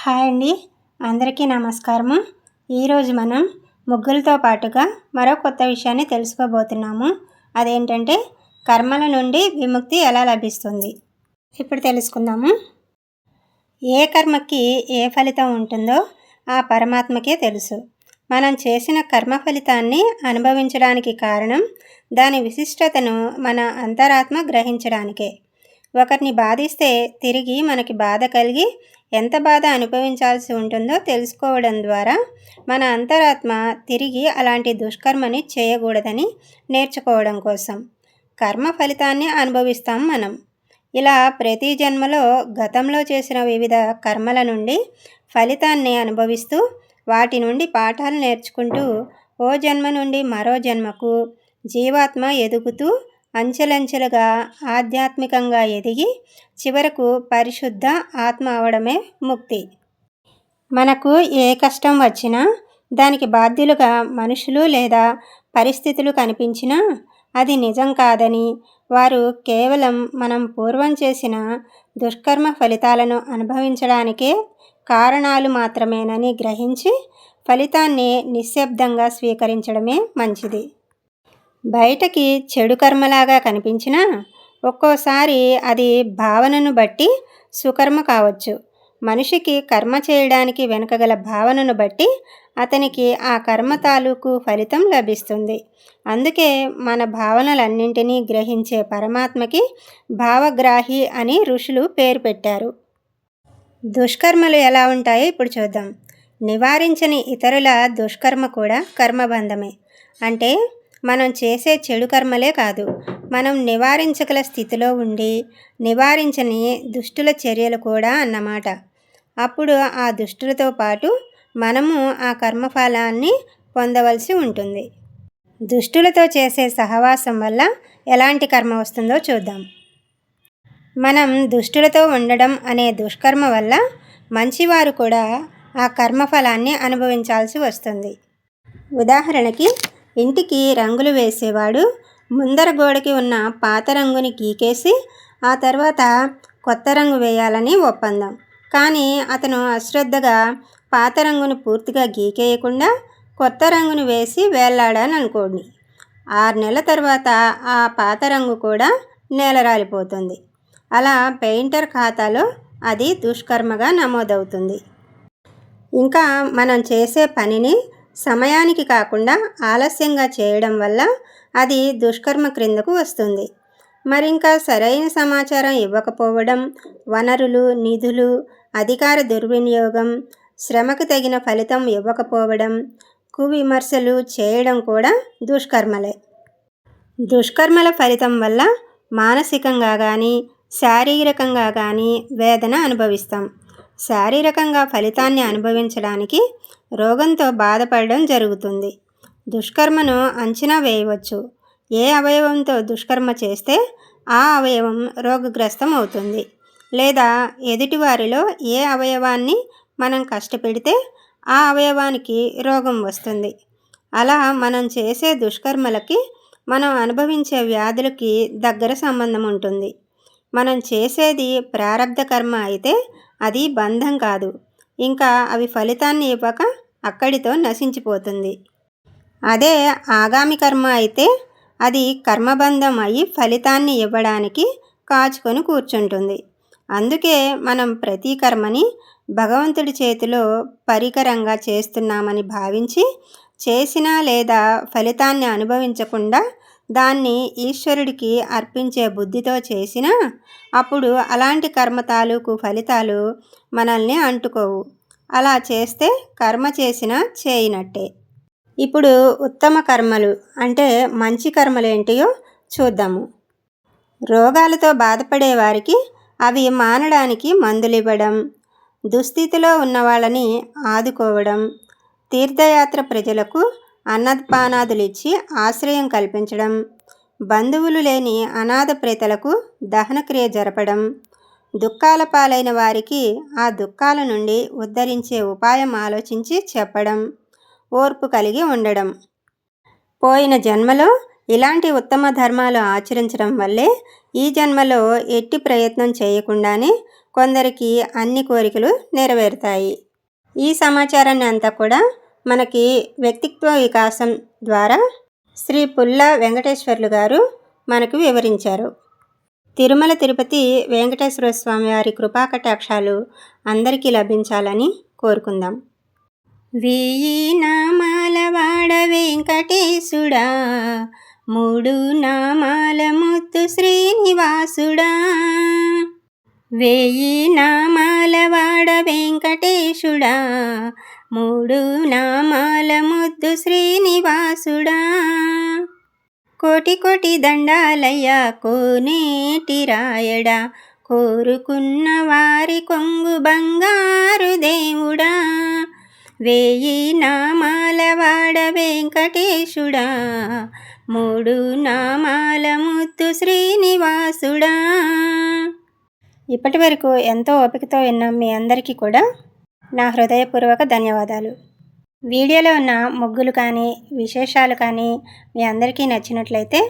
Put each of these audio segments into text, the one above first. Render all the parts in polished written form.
Hi అండి, అందరికీ నమస్కారము. ఈరోజు మనం ముగ్గులతో పాటుగా మరో కొత్త విషయాన్ని తెలుసుకోబోతున్నాము. అదేంటంటే కర్మల నుండి విముక్తి ఎలా లభిస్తుంది ఇప్పుడు తెలుసుకుందాము. ఏ కర్మకి ఏ ఫలితం ఉంటుందో ఆ పరమాత్మకే తెలుసు. మనం చేసిన కర్మ ఫలితాన్ని అనుభవించడానికి కారణం దాని విశిష్టతను మన అంతరాత్మ గ్రహించడానికే. ఒకరిని బాధిస్తే తిరిగి మనకి బాధ కలిగి ఎంత బాధ అనుభవించాల్సి ఉంటుందో తెలుసుకోవడం ద్వారా మన అంతరాత్మ తిరిగి అలాంటి దుష్కర్మని చేయకూడదని నేర్చుకోవడం కోసం కర్మ ఫలితాన్ని అనుభవిస్తాం మనం. ఇలా ప్రతి జన్మలో గతంలో చేసిన వివిధ కర్మల నుండి ఫలితాన్ని అనుభవిస్తూ వాటి నుండి పాఠాలు నేర్చుకుంటూ ఓ జన్మ నుండి మరో జన్మకు జీవాత్మ ఎదుగుతూ అంచెలంచెలుగా ఆధ్యాత్మికంగా ఎదిగి చివరకు పరిశుద్ధ ఆత్మ అవడమే ముక్తి. మనకు ఏ కష్టం వచ్చినా దానికి బాధ్యులుగా మనుషులు లేదా పరిస్థితులు కనిపించినా అది నిజం కాదని, వారు కేవలం మనం పూర్వం చేసిన దుష్కర్మ ఫలితాలను అనుభవించడానికే కారణాలు మాత్రమేనని గ్రహించి ఫలితాన్ని నిశ్శబ్దంగా స్వీకరించడమే మంచిది. బయటకి చెడు కర్మలాగా కనిపించినా ఒక్కోసారి అది భావనను బట్టి సుకర్మ కావచ్చు. మనిషికి కర్మ చేయడానికి వెనుకగల భావనను బట్టి అతనికి ఆ కర్మ తాలూకు ఫలితం లభిస్తుంది. అందుకే మన భావనలన్నింటినీ గ్రహించే పరమాత్మకి భావగ్రాహి అని ఋషులు పేరు పెట్టారు. దుష్కర్మలు ఎలా ఉంటాయో ఇప్పుడు చూద్దాం. నివారించని ఇతరుల దుష్కర్మ కూడా కర్మబంధమే. అంటే మనం చేసే చెడు కర్మలే కాదు, మనం నివారించగల స్థితిలో ఉండి నివారించని దుష్టుల చర్యలు కూడా అన్నమాట. అప్పుడు ఆ దుష్టులతో పాటు మనము ఆ కర్మఫలాన్ని పొందవలసి ఉంటుంది. దుష్టులతో చేసే సహవాసం వల్ల ఎలాంటి కర్మ వస్తుందో చూద్దాం. మనం దుష్టులతో ఉండడం అనే దుష్కర్మ వల్ల మంచివారు కూడా ఆ కర్మఫలాన్ని అనుభవించాల్సి వస్తుంది. ఉదాహరణకి, ఇంటికి రంగులు వేసేవాడు ముందర గోడకి ఉన్న పాత రంగుని గీకేసి ఆ తర్వాత కొత్త రంగు వేయాలని ఒప్పందం. కానీ అతను అశ్రద్ధగా పాత రంగును పూర్తిగా గీకేయకుండా కొత్త రంగును వేసి వేలాడాలనుకోండి. 6 నెలల తర్వాత ఆ పాత రంగు కూడా నేలరాలిపోతుంది. అలా పెయింటర్ ఖాతాలో అది దుష్కర్మగా నమోదవుతుంది. ఇంకా మనం చేసే పనిని సమయానికి కాకుండా ఆలస్యంగా చేయడం వల్ల అది దుష్కర్మ క్రిందకు వస్తుంది. మరింకా సరైన సమాచారం ఇవ్వకపోవడం, వనరులు, నిధులు, అధికార దుర్వినియోగం, శ్రమకు తగిన ఫలితం ఇవ్వకపోవడం, కువిమర్శలు చేయడం కూడా దుష్కర్మలే. దుష్కర్మల ఫలితం వల్ల మానసికంగా కానీ శారీరకంగా కానీ వేదన అనుభవిస్తాం. శారీరకంగా ఫలితాన్ని అనుభవించడానికి రోగంతో బాధపడడం జరుగుతుంది. దుష్కర్మను అంచనా వేయవచ్చు. ఏ అవయవంతో దుష్కర్మ చేస్తే ఆ అవయవం రోగగ్రస్తం అవుతుంది, లేదా ఎదుటివారిలో ఏ అవయవాన్ని మనం కష్టపెడితే ఆ అవయవానికి రోగం వస్తుంది. అలా మనం చేసే దుష్కర్మలకి మనం అనుభవించే వ్యాధులకి దగ్గర సంబంధం ఉంటుంది. మనం చేసేది ప్రారబ్ధ కర్మ అయితే అది బంధం కాదు, ఇంకా అవి ఫలితాన్ని ఇవ్వక అక్కడితో నశించిపోతుంది. అదే ఆగామి కర్మ అయితే అది కర్మబంధం అయి ఫలితాన్ని ఇవ్వడానికి కాచుకొని కూర్చుంటుంది. అందుకే మనం ప్రతి కర్మని భగవంతుడి చేతిలో పరికరంగా చేస్తున్నామని భావించి చేసినా లేదా ఫలితాన్ని అనుభవించకుండా దాన్ని ఈశ్వరుడికి అర్పించే బుద్ధితో చేసినా అప్పుడు అలాంటి కర్మ తాలూకు ఫలితాలు మనల్ని అంటుకోవు. అలా చేస్తే కర్మ చేసినా చేయనట్టే. ఇప్పుడు ఉత్తమ కర్మలు అంటే మంచి కర్మలు ఏంటియో చూద్దాము. రోగాలతో బాధపడే వారికి అవి మానడానికి మందులు ఇవ్వడం, దుస్థితిలో ఉన్న వాళ్ళని ఆదుకోవడం, తీర్థయాత్ర ప్రజలకు అన్నపానాదులు ఇచ్చి ఆశ్రయం కల్పించడం, బంధువులు లేని అనాథ ప్రేతలకు దహనక్రియ జరపడం, దుఃఖాల పాలైన వారికి ఆ దుఃఖాల నుండి ఉద్ధరించే ఉపాయం ఆలోచించి చెప్పడం, ఓర్పు కలిగి ఉండడం. పోయిన జన్మలో ఇలాంటి ఉత్తమ ధర్మాలు ఆచరించడం వల్లే ఈ జన్మలో ఎట్టి ప్రయత్నం చేయకుండానే కొందరికి అన్ని కోరికలు నెరవేరుతాయి. ఈ సమాచారాన్ని అంతా కూడా మనకి వ్యక్తిత్వ వికాసం ద్వారా శ్రీ పుల్లా వెంకటేశ్వర్లు గారు మనకు వివరించారు. తిరుమల తిరుపతి వెంకటేశ్వర స్వామి వారి కృపాకటాక్షాలు అందరికీ లభించాలని కోరుకుందాం. వేయి నామాల వాడ వెంకటేశుడా, మూడు నామాల ముత్తు శ్రీనివాసుడా. వేయి నామాల వాడ వెంకటేశుడా, మూడు నామాల ముద్దు శ్రీనివాసుడా. కోటి కోటి దండాలయ్యా కోనేటి రాయడా, కోరుకున్న వారి కొంగు బంగారు దేవుడా. వేయి నామాల వాడ వెంకటేశుడా, మూడు నామాల ముద్దు శ్రీనివాసుడా. ఇప్పటి వరకు ఎంతో ఓపికతో విన్న మీ అందరికీ కూడా నా హృదయపూర్వక ధన్యవాదాలు. వీడియోలో ఉన్న ముగ్గులు కానీ విశేషాలు కానీ మీ అందరికీ నచ్చినట్లయితే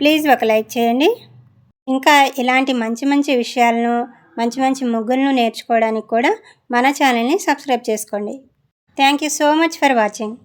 ప్లీజ్ ఒక లైక్ చేయండి. ఇంకా ఇలాంటి మంచి మంచి విషయాలను, మంచి మంచి ముగ్గులను నేర్చుకోవడానికి కూడా మన ఛానల్ని సబ్స్క్రైబ్ చేసుకోండి. Thank you so much for watching.